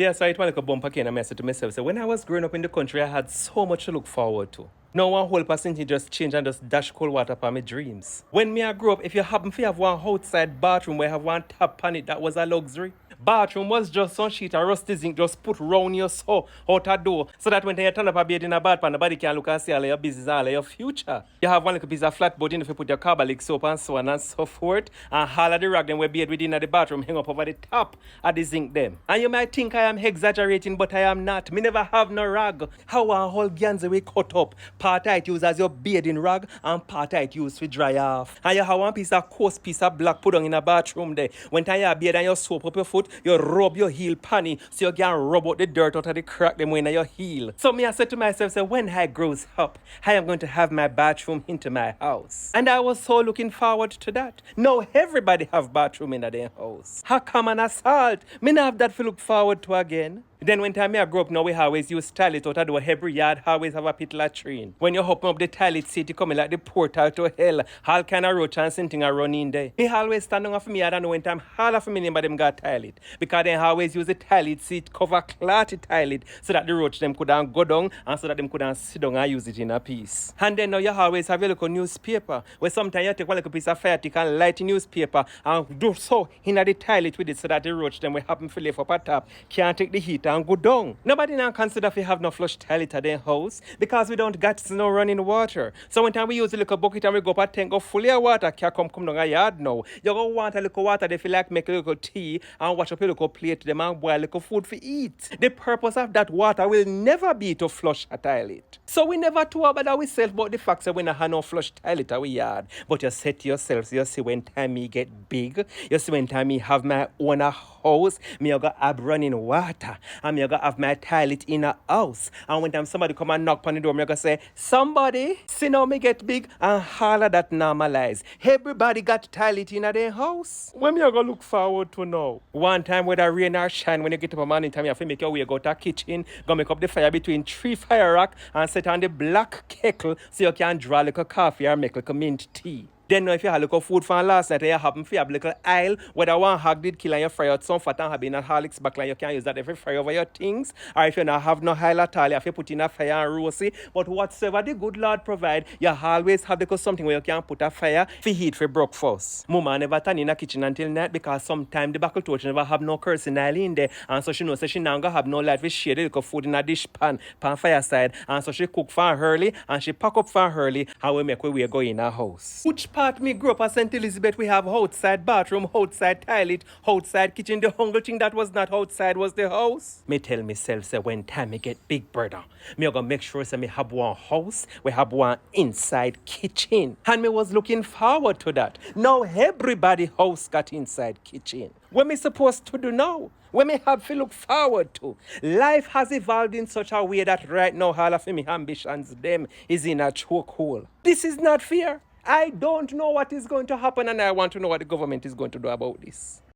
There, so it was like a bumper cane, and I said to myself, so when I was growing up in the country, I had so much to look forward to. Now one whole percentage just change and just dash cold water for my dreams. When me I grew up, if you happen to have one outside bathroom where you have one tap on it, that was a luxury. Bathroom was just some sheet of rusty zinc just put round your so out a door so that when you turn up a bed in a bath pan, nobody can look and see all of your business, all of your future. You have one little piece of flatboard in if you put your carbolic soap and so on and so forth, and all of the rag them we bed within the bathroom hang up over the top of the zinc them. And you might think I am exaggerating, but I am not. Me never have no rag. How a whole ganze we cut up. Part of it use as your bathing rag and part of it use to dry off. And you have one piece of coarse piece of black put on in a bathroom there. When time you bathe and you soap up your foot, you rub your heel panny so you can rub out the dirt out of the crack them in your heel. So me I said to myself, so when I grows up, I am going to have my bathroom into my house. And I was so looking forward to that. Now everybody have bathroom in their house. How come an assault? Me not have that to look forward to again. Then when time I grew up now, we always use toilet out of the door. Every yard always have a pit latrine. When you open up the toilet seat, you come in like the portal to hell. All kind of roach and something are running there. He always stand on for me. I don't know when time all of me name them got toilet. Because they always use the toilet seat cover cloth the toilet so that the roach them couldn't go down and so that them couldn't sit down and use it in a piece. And then now you always have your little newspaper where sometimes you take one little piece of fire stick and light the newspaper and do so in the toilet with it so that the roach them will happen to lift up a top can't take the heat and go down. Nobody now consider if we have no flush toilet at their house because we don't got no running water. So when time we use a little bucket and we go up a tank of full of water, can't come down a yard now. You go want a little water, they feel like make a little tea and wash up a little plate them and boil a little food for eat. The purpose of that water will never be to flush a toilet. So we never talk about ourselves about the fact that we don't have no flush toilet at our yard. But you say to yourself, you see when time me get big, you see when time me have my own house, me go have running water, and me go have my toilet in a house. And when time somebody come and knock on the door, me go say, somebody, see now me get big, and all of that normalize. Everybody got toilet in their house. When me go look forward to now? One time whether rain or shine, when you get up a morning time, you have to make your way go to the kitchen, go make up the fire between 3 fire rack and set on the black kettle so you can draw like a coffee or make like a mint tea. Then now if you have little food from last night and you happen to have a little aisle whether one hog did kill and you fry out some fat and have in a Horlicks backline, you can use that if you fry over your things. Or if you don't have no aisle at all, you have to put in a fire and roast it. But whatsoever the good Lord provide, you always have because something where you can put a fire for heat for breakfast. Mama never turn in a kitchen until night because sometimes the buckle torch never have no kerosene oil in there. And so she knows that she now gonna have no light to shade the little food in a dish pan fireside. And so she cook for early and she pack up for early and we make we go in her house. Which part me grew up at St. Elizabeth, we have outside bathroom, outside toilet, outside kitchen. The only thing that was not outside was the house. Me tell myself, say when time me get big brother, me gonna make sure say me have one house, we have one inside kitchen. And me was looking forward to that. Now everybody house got inside kitchen. What me supposed to do now? What me have to look forward to? Life has evolved in such a way that right now all of me ambitions them is in a chokehold. This is not fair. I don't know what is going to happen and I want to know what the government is going to do about this.